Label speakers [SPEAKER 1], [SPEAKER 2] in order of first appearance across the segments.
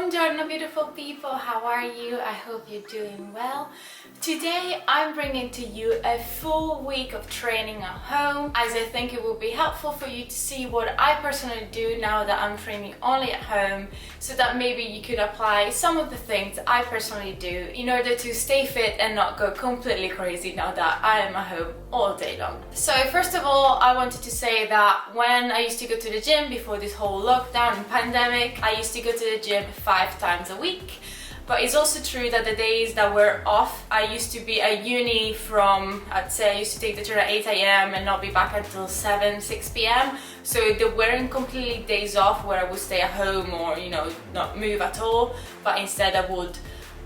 [SPEAKER 1] Buongiorno beautiful people, how are you? I hope you're doing well. Today I'm bringing to you a full week of training at home, as I think it will be helpful for you to see what I personally do now that I'm training only at home, so that maybe you could apply some of the things I personally do in order to stay fit and not go completely crazy now that I am at home all day long. So first of all, I wanted to say that when I used to go to the gym before this whole lockdown and pandemic, I used to go to the gym 5 times a week. But it's also true that the days that were off, I used to be at uni from, I'd say I used to take the train at 8 AM and not be back until 6 PM. So there weren't completely days off where I would stay at home or, not move at all. But instead I would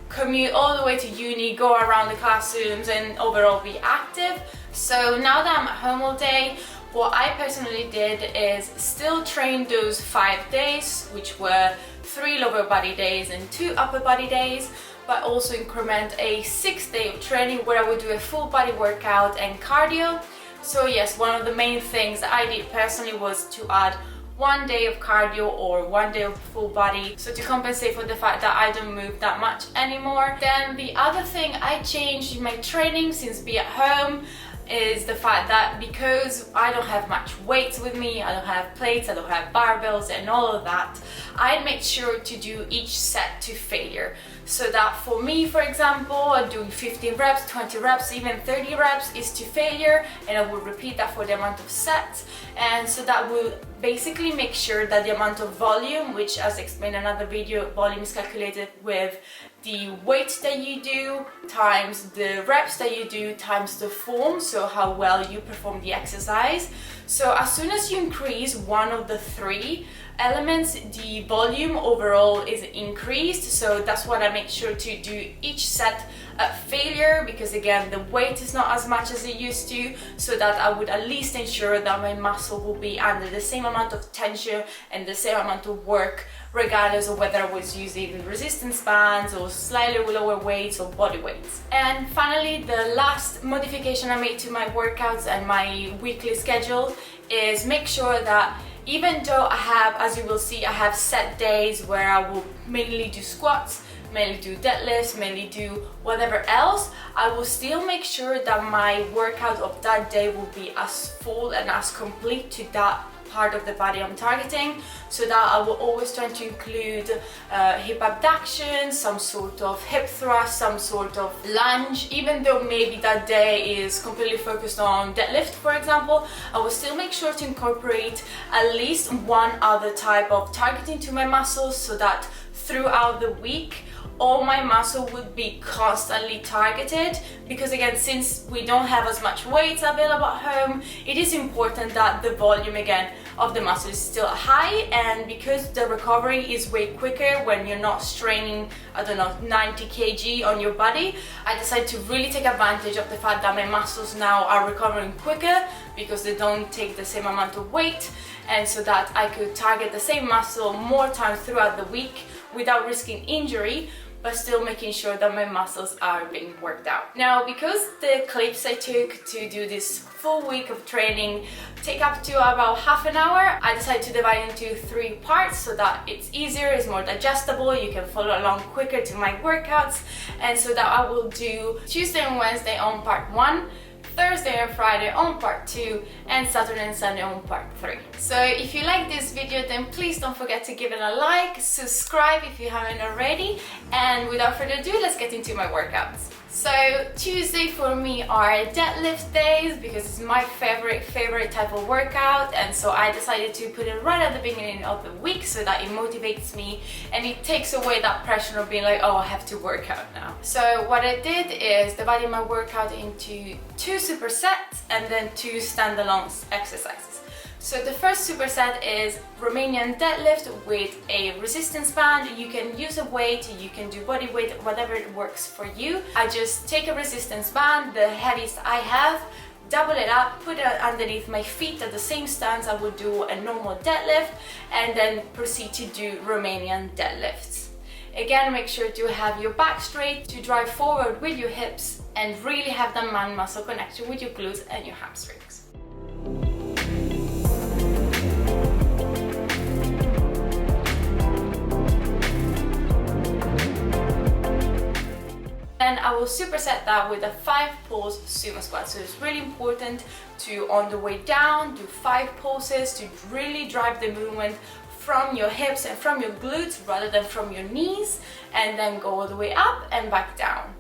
[SPEAKER 1] commute all the way to uni, go around the classrooms and overall be active. So now that I'm at home all day, what I personally did is still train those 5 days, which were 3 lower body days and 2 upper body days, but also increment a 6th day of training where I would do a full body workout and cardio. So yes, one of the main things that I did personally was to add 1 day of cardio or 1 day of full body, so to compensate for the fact that I don't move that much anymore. Then the other thing I changed in my training since being at home is the fact that because I don't have much weights with me, I don't have plates, I don't have barbells and all of that, I make sure to do each set to failure. So that for me, for example, doing 15 reps, 20 reps, even 30 reps is to failure, and I will repeat that for the amount of sets. And so that will basically make sure that the amount of volume, which as explained in another video, volume is calculated with the weight that you do times the reps that you do times the form, so how well you perform the exercise. So as soon as you increase one of the 3 elements, the volume overall is increased. So that's what I make sure to do each set at failure, because again the weight is not as much as it used to, so that I would at least ensure that my muscle will be under the same amount of tension and the same amount of work, regardless of whether I was using resistance bands or slightly lower weights or body weights. And finally, the last modification I made to my workouts and my weekly schedule is make sure that even though I have, as you will see, I have set days where I will mainly do squats, mainly do deadlifts, mainly do whatever else, I will still make sure that my workout of that day will be as full and as complete to that part of the body I'm targeting, so that I will always try to include hip abduction, some sort of hip thrust, some sort of lunge. Even though maybe that day is completely focused on deadlift, for example, I will still make sure to incorporate at least one other type of targeting to my muscles, so that throughout the week all my muscle would be constantly targeted. Because again, since we don't have as much weights available at home, it is important that the volume again of the muscle is still high, and because the recovery is way quicker when you're not straining, 90 kg on your body, I decided to really take advantage of the fact that my muscles now are recovering quicker because they don't take the same amount of weight, and so that I could target the same muscle more times throughout the week without risking injury, but still making sure that my muscles are being worked out. Now, because the clips I took to do this full week of training take up to about half an hour, I decided to divide into 3 parts so that it's easier, it's more digestible, you can follow along quicker to my workouts. And so that I will do Tuesday and Wednesday on part 1, Thursday and Friday on part 2, and Saturday and Sunday on part 3. So if you like this video, then please don't forget to give it a like, subscribe if you haven't already, and without further ado, let's get into my workouts. So Tuesday for me are deadlift days, because it's my favorite type of workout, and so I decided to put it right at the beginning of the week so that it motivates me and it takes away that pressure of being like, oh, I have to work out now. So what I did is divided my workout into 2 supersets and then 2 standalone exercises. So the first superset is Romanian deadlift with a resistance band. You can use a weight, you can do body weight, whatever works for you. I just take a resistance band, the heaviest I have, double it up, put it underneath my feet at the same stance I would do a normal deadlift, and then proceed to do Romanian deadlifts. Again, make sure to have your back straight, to drive forward with your hips, and really have that man-muscle connection with your glutes and your hamstrings. then I will superset that with a 5 pulse sumo squat. So it's really important to, on the way down, do 5 pulses to really drive the movement from your hips and from your glutes rather than from your knees, and then go all the way up and back down.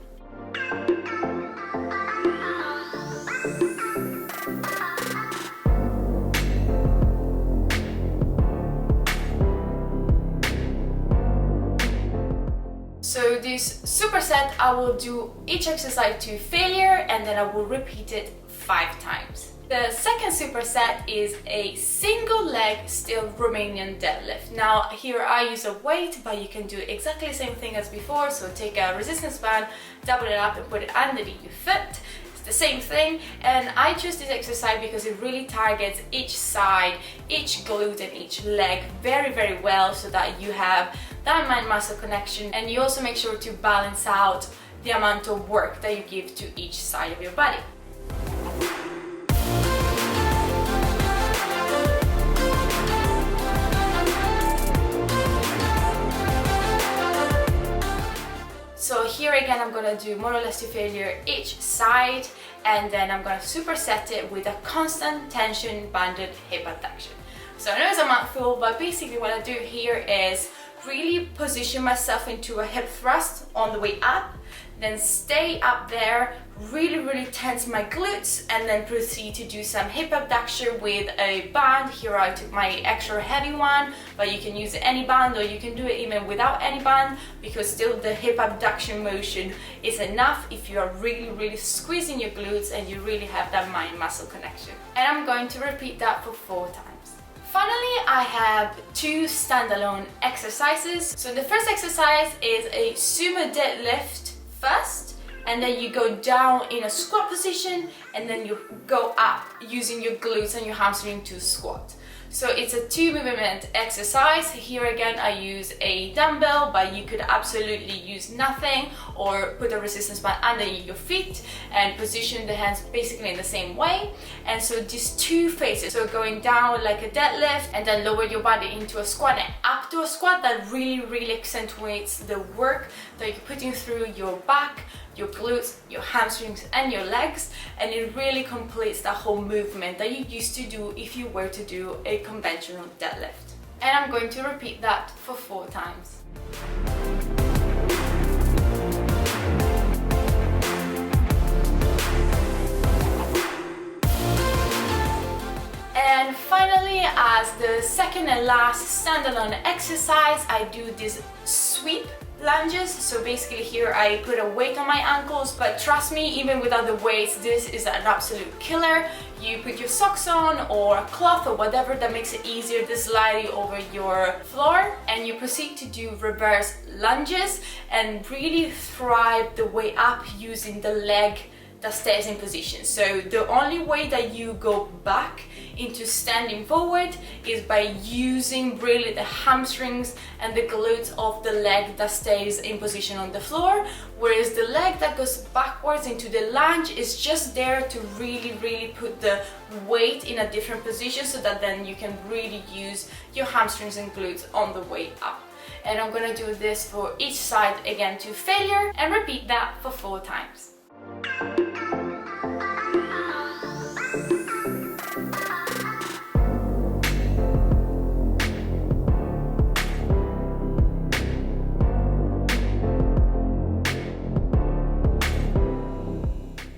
[SPEAKER 1] So this superset, I will do each exercise to failure, and then I will repeat it 5 times. The second superset is a single leg still Romanian deadlift. Now here I use a weight, but you can do exactly the same thing as before. So take a resistance band, double it up and put it underneath your foot. It's the same thing, and I choose this exercise because it really targets each side, each glute and each leg very well, so that you have that mind-muscle connection, and you also make sure to balance out the amount of work that you give to each side of your body. So here again, I'm gonna do more or less to failure each side, and then I'm gonna superset it with a constant tension banded hip abduction. So I know it's a mouthful, but basically what I do here is really position myself into a hip thrust on the way up, then stay up there, really tense my glutes, and then proceed to do some hip abduction with a band. Here I took my extra heavy one, but you can use any band, or you can do it even without any band, because still the hip abduction motion is enough if you are really squeezing your glutes and you really have that mind-muscle connection. And I'm going to repeat that for 4 times. Finally, I have 2 standalone exercises. So the first exercise is a sumo deadlift first, and then you go down in a squat position, and then you go up using your glutes and your hamstring to squat. So it's a 2 movement exercise. Here again, I use a dumbbell, but you could absolutely use nothing, or put a resistance band underneath your feet and position the hands basically in the same way. And so these 2 phases, so going down like a deadlift, and then lower your body into a squat and up to a squat, that really accentuates the work that you're putting through your back, your glutes, your hamstrings and your legs, and it really completes that whole movement that you used to do if you were to do a conventional deadlift. And I'm going to repeat that for 4 times. And finally, as the second and last standalone exercise, I do this sweep lunges. So basically here I put a weight on my ankles, but trust me, even without the weights, this is an absolute killer. You put your socks on, or a cloth, or whatever that makes it easier to slide over your floor, and you proceed to do reverse lunges and really thrive the way up using the leg that stays in position. So the only way that you go back into standing forward is by using really the hamstrings and the glutes of the leg that stays in position on the floor, whereas the leg that goes backwards into the lunge is just there to really put the weight in a different position, so that then you can really use your hamstrings and glutes on the way up. And I'm gonna do this for each side again to failure, and repeat that for 4 times.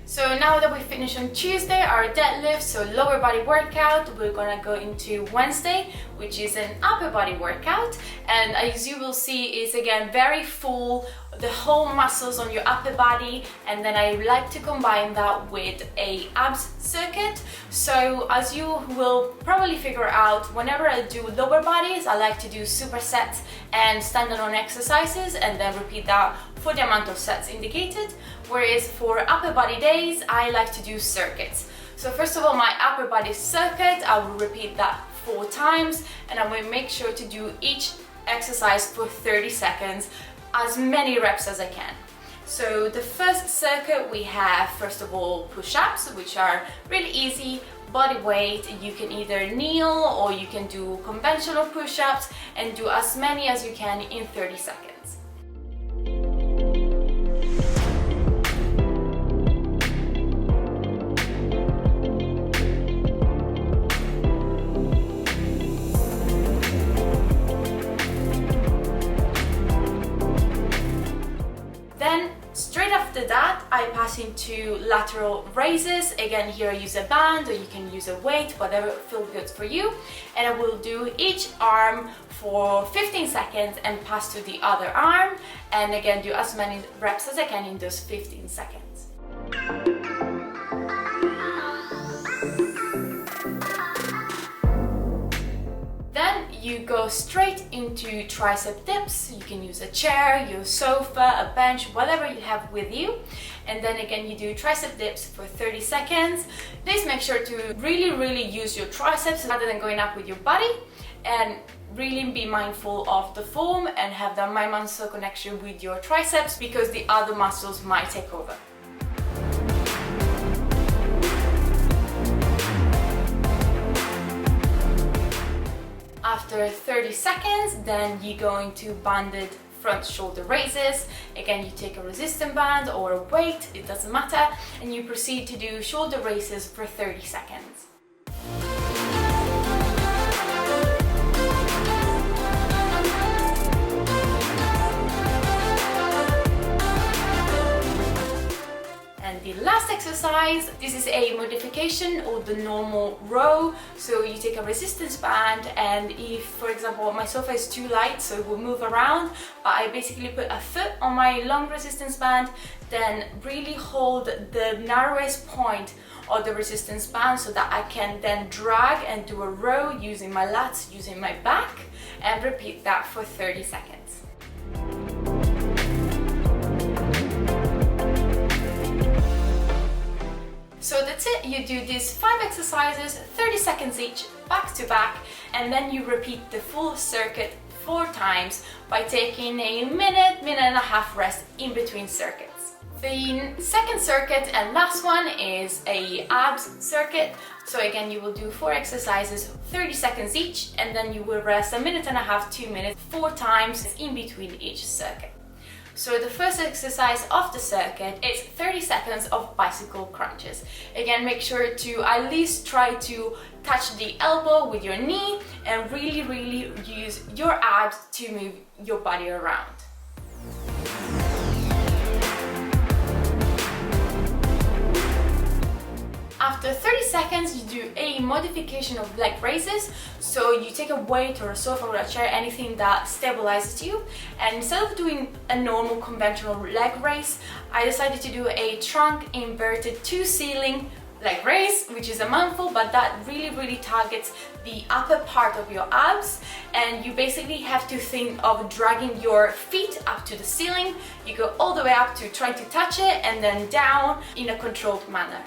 [SPEAKER 1] So now that we finished on Tuesday our deadlift, so lower body workout, we're gonna go into Wednesday, which is an upper body workout. And as you will see, is again very full, the whole muscles on your upper body, and then I like to combine that with a abs circuit. So as you will probably figure out, whenever I do lower bodies, I like to do supersets and standalone exercises, and then repeat that for the amount of sets indicated. Whereas for upper body days, I like to do circuits. So first of all, my upper body circuit, I will repeat that 4 times, and I will make sure to do each exercise for 30 seconds, as many reps as I can. So the first circuit, we have first of all push-ups, which are really easy, body weight. You can either kneel or you can do conventional push-ups, and do as many as you can in 30 seconds. After that, I pass into lateral raises. Again, here I use a band, or you can use a weight, whatever feels good for you. And I will do each arm for 15 seconds and pass to the other arm. And again, do as many reps as I can in those 15 seconds. You go straight into tricep dips. You can use a chair, your sofa, a bench, whatever you have with you. And then again, you do tricep dips for 30 seconds. Please make sure to really use your triceps rather than going up with your body, and really be mindful of the form and have that mind-muscle connection with your triceps, because the other muscles might take over. After 30 seconds, then you go into banded front shoulder raises. Again, you take a resistance band or a weight, it doesn't matter, and you proceed to do shoulder raises for 30 seconds. And the last exercise, this is a modification of the normal row. So you take a resistance band, and if, for example, my sofa is too light, so it will move around, but I basically put a foot on my long resistance band, then really hold the narrowest point of the resistance band so that I can then drag and do a row using my lats, using my back, and repeat that for 30 seconds. So that's it, you do these 5 exercises, 30 seconds each, back to back, and then you repeat the full circuit 4 times by taking a minute and a half rest in between circuits. The second circuit and last one is a abs circuit. So again, you will do 4 exercises, 30 seconds each, and then you will rest a minute and a half, 2 minutes, 4 times in between each circuit. So the first exercise of the circuit is 30 seconds of bicycle crunches. Again, make sure to at least try to touch the elbow with your knee and really use your abs to move your body around. After 30 seconds, you do a modification of leg raises. So you take a weight or a sofa or a chair, anything that stabilizes you, and instead of doing a normal conventional leg raise, I decided to do a trunk inverted to ceiling leg raise, which is a mouthful, but that really targets the upper part of your abs. And you basically have to think of dragging your feet up to the ceiling. You go all the way up to try to touch it, and then down in a controlled manner.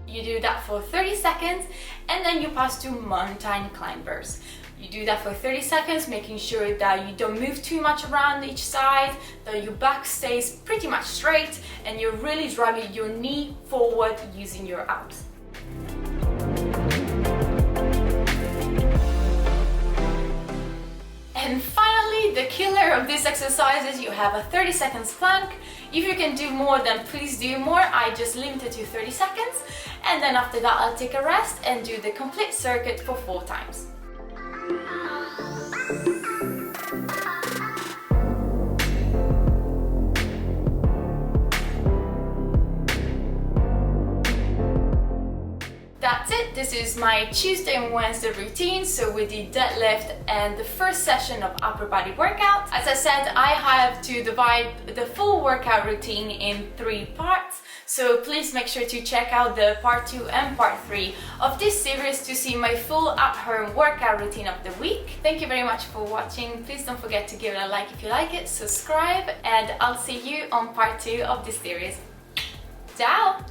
[SPEAKER 1] You do that for 30 seconds, and then you pass to mountain climbers. You do that for 30 seconds, making sure that you don't move too much around each side, that your back stays pretty much straight, and you're really driving your knee forward using your abs. And finally, the killer of this exercise is you have a 30 seconds plank. If you can do more, then please do more. I just limited to 30 seconds. And then after that, I'll take a rest and do the complete circuit for 4 times. That's it. This is my Tuesday and Wednesday routine. So with the deadlift and the first session of upper body workout. As I said, I have to divide the full workout routine in 3 parts. So please make sure to check out the part 2 and part 3 of this series to see my full at-home workout routine of the week. Thank you very much for watching. Please don't forget to give it a like if you like it, subscribe, and I'll see you on part 2 of this series. Ciao!